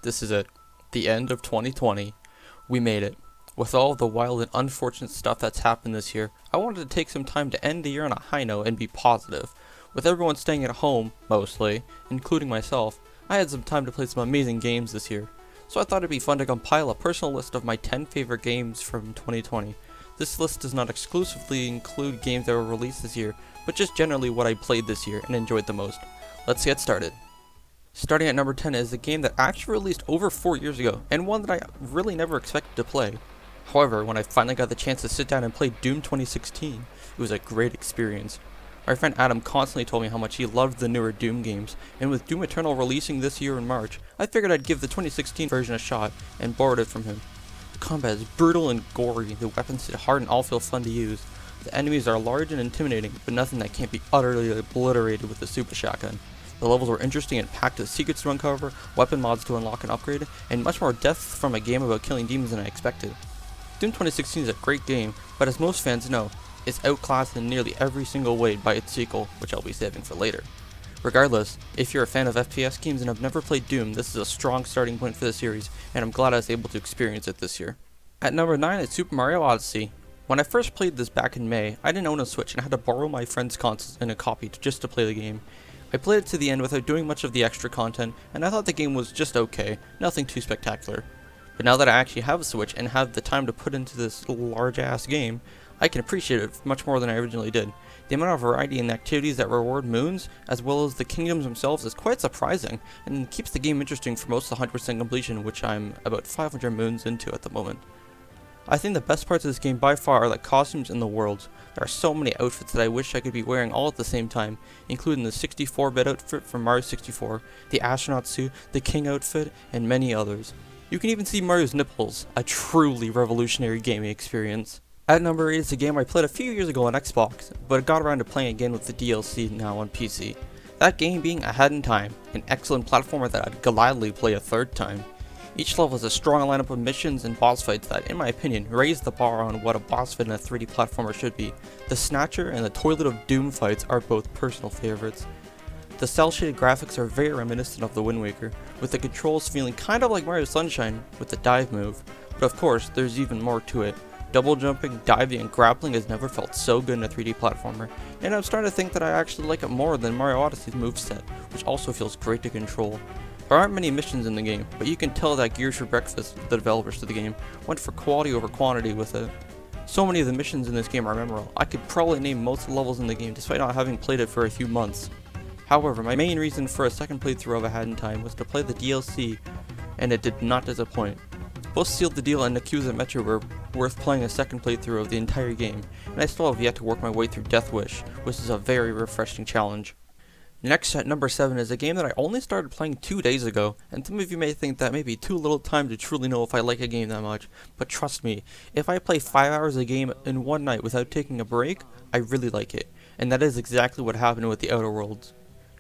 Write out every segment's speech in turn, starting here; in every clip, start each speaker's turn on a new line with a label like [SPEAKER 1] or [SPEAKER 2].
[SPEAKER 1] This is it. The end of 2020. We made it. With all the wild and unfortunate stuff that's happened this year, I wanted to take some time to end the year on a high note and be positive. With everyone staying at home, mostly, including myself, I had some time to play some amazing games this year. So I thought it'd be fun to compile a personal list of my 10 favorite games from 2020. This list does not exclusively include games that were released this year, but just generally what I played this year and enjoyed the most. Let's get started. Starting at number 10 is a game that actually released over 4 years ago, and one that I really never expected to play. However, when I finally got the chance to sit down and play Doom 2016, it was a great experience. My friend Adam constantly told me how much he loved the newer Doom games, and with Doom Eternal releasing this year in March, I figured I'd give the 2016 version a shot, and borrowed it from him. The combat is brutal and gory, the weapons hit hard and all feel fun to use. The enemies are large and intimidating, but nothing that can't be utterly obliterated with a super shotgun. The levels were interesting and packed with secrets to uncover, weapon mods to unlock and upgrade, and much more depth from a game about killing demons than I expected. Doom 2016 is a great game, but as most fans know, it's outclassed in nearly every single way by its sequel, which I'll be saving for later. Regardless, if you're a fan of FPS games and have never played Doom, this is a strong starting point for the series, and I'm glad I was able to experience it this year. At number 9 is Super Mario Odyssey. When I first played this back in May, I didn't own a Switch and had to borrow my friend's console and a copy just to play the game. I played it to the end without doing much of the extra content, and I thought the game was just okay, nothing too spectacular. But now that I actually have a Switch and have the time to put into this large-ass game, I can appreciate it much more than I originally did. The amount of variety in activities that reward moons, as well as the kingdoms themselves, is quite surprising, and keeps the game interesting for most of the 100% completion, which I'm about 500 moons into at the moment. I think the best parts of this game by far are the costumes and the worlds. There are so many outfits that I wish I could be wearing all at the same time, including the 64-bit outfit from Mario 64, the astronaut suit, the king outfit, and many others. You can even see Mario's nipples, a truly revolutionary gaming experience. At number 8 is a game I played a few years ago on Xbox, but got around to playing again with the DLC now on PC. That game being Ahead in Time, an excellent platformer that I'd gladly play a third time. Each level has a strong lineup of missions and boss fights that, in my opinion, raise the bar on what a boss fight in a 3D platformer should be. The Snatcher and the Toilet of Doom fights are both personal favorites. The cel-shaded graphics are very reminiscent of the Wind Waker, with the controls feeling kind of like Mario Sunshine with the dive move, but of course there's even more to it. Double jumping, diving, and grappling has never felt so good in a 3D platformer, and I'm starting to think that I actually like it more than Mario Odyssey's moveset, which also feels great to control. There aren't many missions in the game, but you can tell that Gears for Breakfast, the developers of the game, went for quality over quantity with it. So many of the missions in this game are memorable. I could probably name most of the levels in the game despite not having played it for a few months. However, my main reason for a second playthrough of Ahead in Time was to play the DLC, and it did not disappoint. Both Sealed the Deal and Yakuza Metro were worth playing a second playthrough of the entire game, and I still have yet to work my way through Death Wish, which is a very refreshing challenge. Next at number 7 is a game that I only started playing 2 days ago, and some of you may think that may be too little time to truly know if I like a game that much, but trust me, if I play 5 hours a game in one night without taking a break, I really like it, and that is exactly what happened with The Outer Worlds.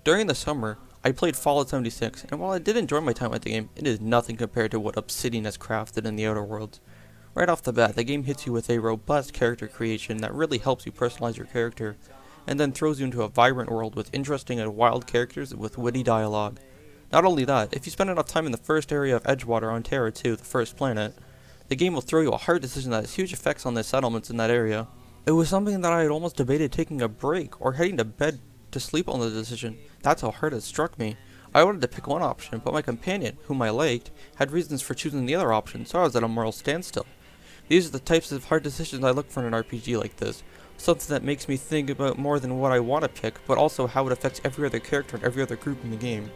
[SPEAKER 1] During the summer, I played Fallout 76, and while I did enjoy my time with the game, it is nothing compared to what Obsidian has crafted in The Outer Worlds. Right off the bat, the game hits you with a robust character creation that really helps you personalize your character, and then throws you into a vibrant world with interesting and wild characters with witty dialogue. Not only that, if you spend enough time in the first area of Edgewater on Terra 2, the first planet, the game will throw you a hard decision that has huge effects on the settlements in that area. It was something that I had almost debated taking a break or heading to bed to sleep on the decision. That's how hard it struck me. I wanted to pick one option, but my companion, whom I liked, had reasons for choosing the other option, so I was at a moral standstill. These are the types of hard decisions I look for in an RPG like this. Something that makes me think about more than what I want to pick, but also how it affects every other character and every other group in the game.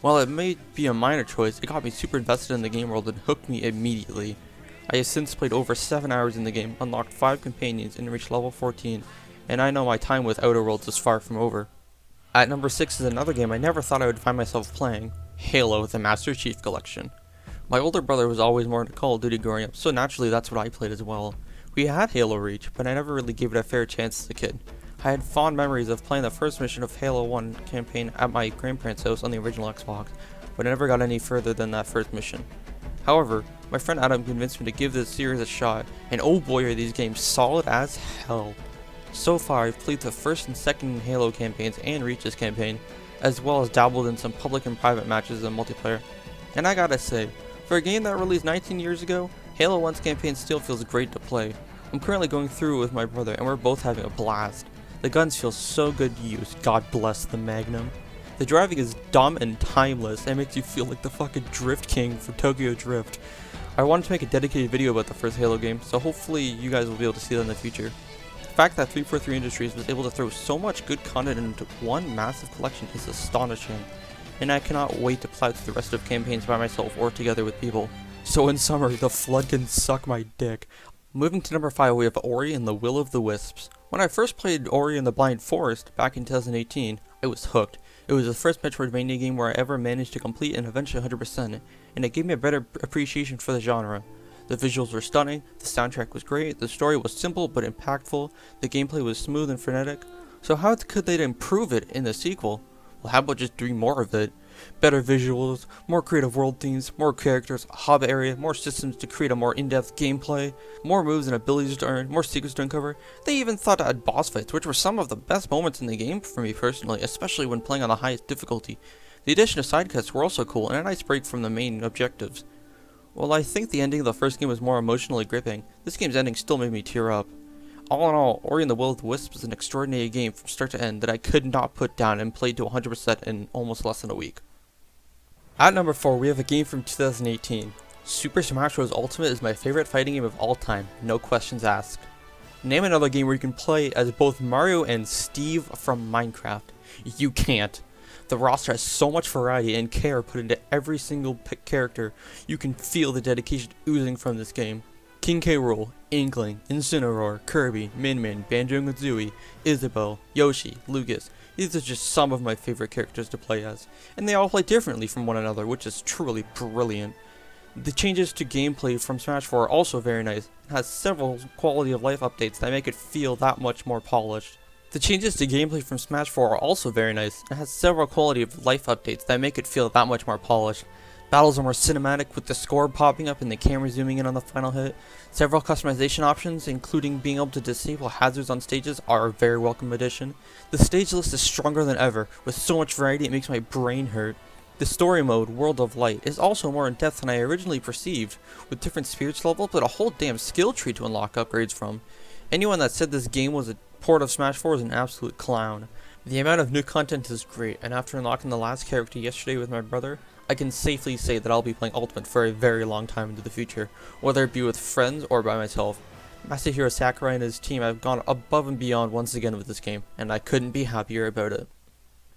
[SPEAKER 1] While it may be a minor choice, it got me super invested in the game world and hooked me immediately. I have since played over 7 hours in the game, unlocked 5 companions, and reached level 14, and I know my time with Outer Worlds is far from over. At number 6 is another game I never thought I would find myself playing, Halo: The Master Chief Collection. My older brother was always more into Call of Duty growing up, so naturally that's what I played as well. We had Halo Reach, but I never really gave it a fair chance as a kid. I had fond memories of playing the first mission of Halo 1 campaign at my grandparents' house on the original Xbox, but I never got any further than that first mission. However, my friend Adam convinced me to give this series a shot, and oh boy are these games solid as hell. So far, I've played the first and second Halo campaigns and Reach's campaign, as well as dabbled in some public and private matches and multiplayer. And I gotta say, for a game that released 19 years ago, Halo 1's campaign still feels great to play. I'm currently going through it with my brother and we're both having a blast. The guns feel so good to use, God bless the Magnum. The driving is dumb and timeless and makes you feel like the fucking Drift King for Tokyo Drift. I wanted to make a dedicated video about the first Halo game, so hopefully you guys will be able to see that in the future. The fact that 343 Industries was able to throw so much good content into one massive collection is astonishing, and I cannot wait to plow through the rest of campaigns by myself or together with people. So in summary, the Flood can suck my dick. Moving to number 5, we have Ori and the Will of the Wisps. When I first played Ori and the Blind Forest back in 2018, I was hooked. It was the first Metroidvania game where I ever managed to complete and eventually 100%, and it gave me a better appreciation for the genre. The visuals were stunning, the soundtrack was great, the story was simple but impactful, the gameplay was smooth and frenetic. So how could they improve it in the sequel? Well, how about just doing more of it? Better visuals, more creative world themes, more characters, a hub area, more systems to create a more in-depth gameplay, more moves and abilities to earn, more secrets to uncover. They even thought to add boss fights, which were some of the best moments in the game for me personally, especially when playing on the highest difficulty. The addition of side quests were also cool and a nice break from the main objectives. While I think the ending of the first game was more emotionally gripping, this game's ending still made me tear up. All in all, Ori and the Will of the Wisps is an extraordinary game from start to end that I could not put down and played to 100% in almost less than a week. At number 4, we have a game from 2018. Super Smash Bros. Ultimate is my favorite fighting game of all time, no questions asked. Name another game where you can play as both Mario and Steve from Minecraft. You can't. The roster has so much variety and care put into every single character. You can feel the dedication oozing from this game. King K. Rool, Inkling, Incineroar, Kirby, Min-Min, Banjo-Kazooie, Isabelle, Yoshi, Lucas. These are just some of my favorite characters to play as, and they all play differently from one another, which is truly brilliant. The changes to gameplay from Smash 4 are also very nice, and has several quality of life updates that make it feel that much more polished. The changes to gameplay from Smash 4 are also very nice, and has several quality of life updates that make it feel that much more polished. Battles are more cinematic with the score popping up and the camera zooming in on the final hit. Several customization options, including being able to disable hazards on stages, are a very welcome addition. The stage list is stronger than ever, with so much variety it makes my brain hurt. The story mode, World of Light, is also more in depth than I originally perceived, with different spirits levels but a whole damn skill tree to unlock upgrades from. Anyone that said this game was a port of Smash 4 is an absolute clown. The amount of new content is great, and after unlocking the last character yesterday with my brother, I can safely say that I'll be playing Ultimate for a very long time into the future, whether it be with friends or by myself. Masahiro Sakurai and his team have gone above and beyond once again with this game, and I couldn't be happier about it.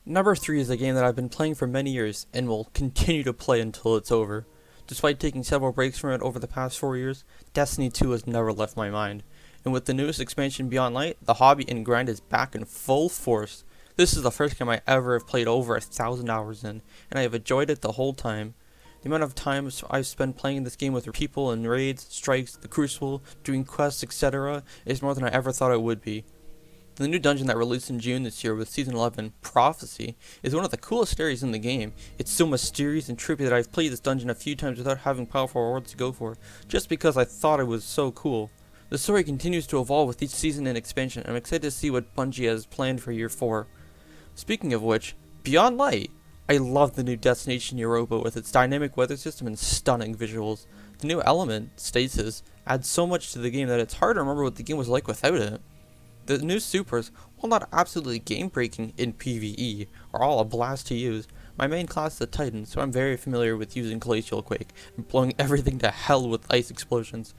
[SPEAKER 1] Number 3 is a game that I've been playing for many years, and will continue to play until it's over. Despite taking several breaks from it over the past 4 years, Destiny 2 has never left my mind. And with the newest expansion Beyond Light, the hobby and grind is back in full force. This is the first game I ever have played over 1,000 hours in, and I have enjoyed it the whole time. The amount of time I've spent playing this game with people in raids, strikes, the Crucible, doing quests, etc. is more than I ever thought it would be. The new dungeon that released in June this year with Season 11, Prophecy, is one of the coolest areas in the game. It's so mysterious and trippy that I've played this dungeon a few times without having powerful rewards to go for, just because I thought it was so cool. The story continues to evolve with each season and expansion, and I'm excited to see what Bungie has planned for Year 4. Speaking of which, Beyond Light! I love the new Destination Europa with its dynamic weather system and stunning visuals. The new element, Stasis, adds so much to the game that it's hard to remember what the game was like without it. The new supers, while not absolutely game-breaking in PvE, are all a blast to use. My main class is a Titan, so I'm very familiar with using Glacial Quake and blowing everything to hell with ice explosions.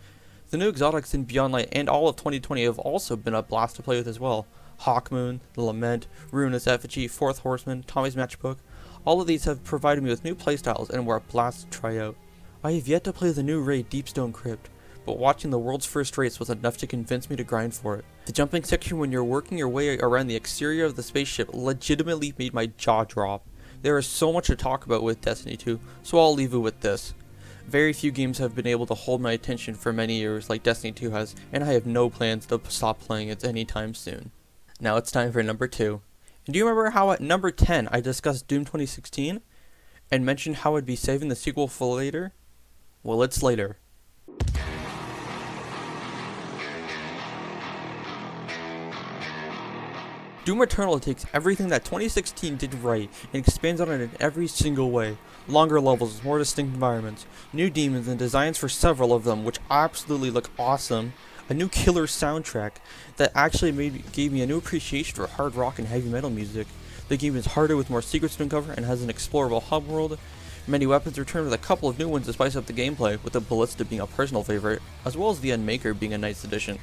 [SPEAKER 1] The new exotics in Beyond Light and all of 2020 have also been a blast to play with as well. Hawkmoon, Lament, Ruinous Effigy, Fourth Horseman, Tommy's Matchbook. All of these have provided me with new playstyles and were a blast to try out. I have yet to play the new raid Deepstone Crypt, but watching the world's first race was enough to convince me to grind for it. The jumping section when you're working your way around the exterior of the spaceship legitimately made my jaw drop. There is so much to talk about with Destiny 2, so I'll leave it with this. Very few games have been able to hold my attention for many years like Destiny 2 has, and I have no plans to stop playing it anytime soon. Now it's time for number 2. And do you remember how at number 10 I discussed Doom 2016? And mentioned how I'd be saving the sequel for later? Well, it's later. Doom Eternal takes everything that 2016 did right and expands on it in every single way. Longer levels, more distinct environments, new demons and designs for several of them which absolutely look awesome, a new killer soundtrack that actually gave me a new appreciation for hard rock and heavy metal music. The game is harder with more secrets to uncover and has an explorable hub world. Many weapons return with a couple of new ones to spice up the gameplay, with the ballista being a personal favorite, as well as the Unmaker being a nice addition.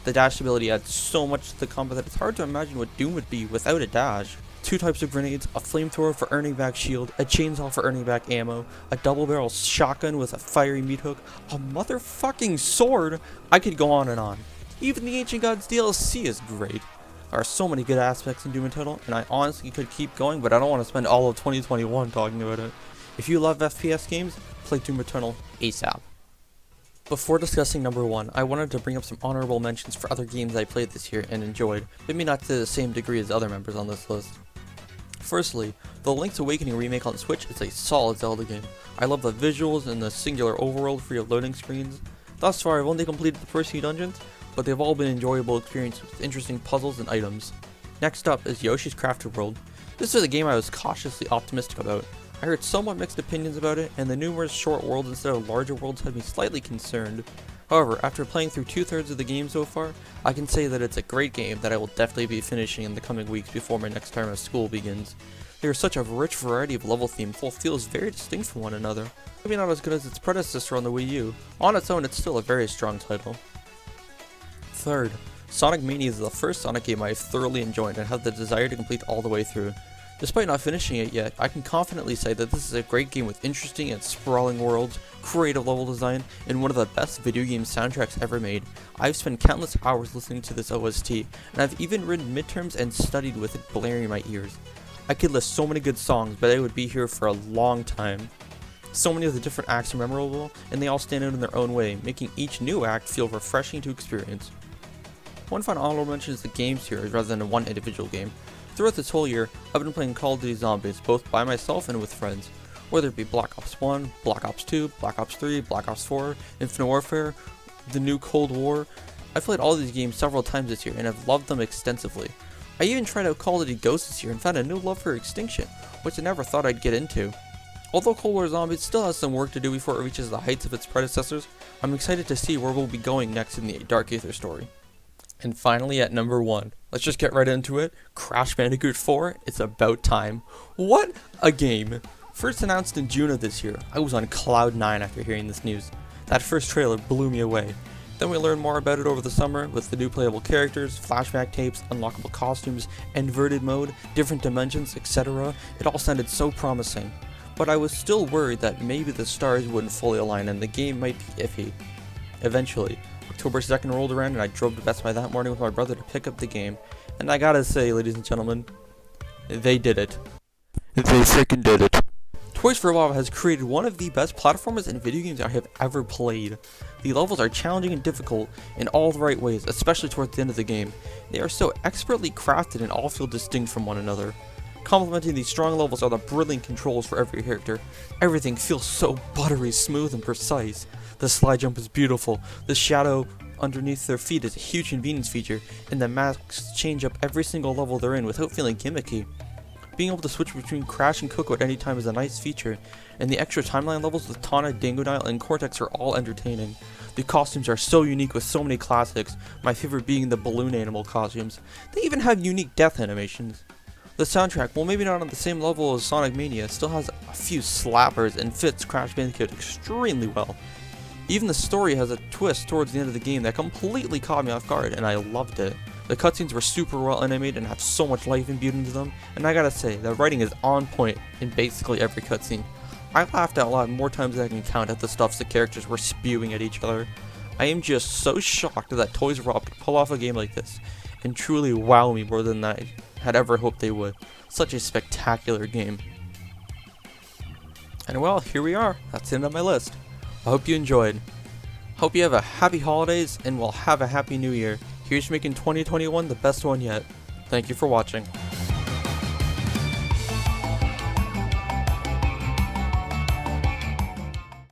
[SPEAKER 1] The dash ability adds so much to the combat that it's hard to imagine what Doom would be without a dash. 2 types of grenades, a flamethrower for earning back shield, a chainsaw for earning back ammo, a double barrel shotgun with a fiery meat hook, a motherfucking sword. I could go on and on. Even the Ancient Gods DLC is great. There are so many good aspects in Doom Eternal, and I honestly could keep going, but I don't want to spend all of 2021 talking about it. If you love FPS games, play Doom Eternal ASAP. Before discussing number 1, I wanted to bring up some honorable mentions for other games I played this year and enjoyed, maybe not to the same degree as other members on this list. Firstly, the Link's Awakening remake on Switch is a solid Zelda game. I love the visuals and the singular overworld free of loading screens. Thus far I've only completed the first few dungeons, but they've all been enjoyable experiences with interesting puzzles and items. Next up is Yoshi's Crafted World. This is a game I was cautiously optimistic about. I heard somewhat mixed opinions about it, and the numerous short worlds instead of larger worlds had me slightly concerned. However, after playing through 2/3 of the game so far, I can say that it's a great game that I will definitely be finishing in the coming weeks before my next term of school begins. There is such a rich variety of level themes, both feels very distinct from one another. Maybe not as good as its predecessor on the Wii U. On its own, it's still a very strong title. Third, Sonic Mania is the first Sonic game I have thoroughly enjoyed and have the desire to complete all the way through. Despite not finishing it yet, I can confidently say that this is a great game with interesting and sprawling worlds, creative level design, and one of the best video game soundtracks ever made. I've spent countless hours listening to this OST, and I've even written midterms and studied with it blaring in my ears. I could list so many good songs, but I would be here for a long time. So many of the different acts are memorable, and they all stand out in their own way, making each new act feel refreshing to experience. One final honorable mention is the game series rather than one individual game. Throughout this whole year, I've been playing Call of Duty Zombies, both by myself and with friends. Whether it be Black Ops 1, Black Ops 2, Black Ops 3, Black Ops 4, Infinite Warfare, the new Cold War. I've played all these games several times this year and have loved them extensively. I even tried out Call of Duty Ghosts this year and found a new love for Extinction, which I never thought I'd get into. Although Cold War Zombies still has some work to do before it reaches the heights of its predecessors, I'm excited to see where we'll be going next in the Dark Aether story. And finally at number 1, let's just get right into it. Crash Bandicoot 4, it's about time. What a game! First announced in June of this year, I was on cloud 9 after hearing this news. That first trailer blew me away. Then we learned more about it over the summer with the new playable characters, flashback tapes, unlockable costumes, inverted mode, different dimensions, etc. It all sounded so promising. But I was still worried that maybe the stars wouldn't fully align and the game might be iffy. Eventually, October 2nd rolled around and I drove to Best Buy that morning with my brother to pick up the game. And I gotta say, ladies and gentlemen, they did it. They freaking did it. Toys for Bob has created one of the best platformers and video games I have ever played. The levels are challenging and difficult in all the right ways, especially towards the end of the game. They are so expertly crafted and all feel distinct from one another. Complementing these strong levels are the brilliant controls for every character. Everything feels so buttery smooth and precise. The slide jump is beautiful, the shadow underneath their feet is a huge convenience feature, and the masks change up every single level they're in without feeling gimmicky. Being able to switch between Crash and Coco at any time is a nice feature, and the extra timeline levels with Tawna, Dingodile, and Cortex are all entertaining. The costumes are so unique with so many classics, my favorite being the balloon animal costumes. They even have unique death animations. The soundtrack, while maybe not on the same level as Sonic Mania, still has a few slappers and fits Crash Bandicoot extremely well. Even the story has a twist towards the end of the game that completely caught me off guard, and I loved it. The cutscenes were super well animated and have so much life imbued into them, and I gotta say, the writing is on point in basically every cutscene. I laughed out loud more times than I can count at the stuff the characters were spewing at each other. I am just so shocked that Toys R Us could pull off a game like this, and truly wow me more than I had ever hoped they would. Such a spectacular game. And well, here we are, that's the end of my list. I hope you enjoyed. Hope you have a happy holidays and will have a happy new year. Here's making 2021 the best one yet. Thank you for watching.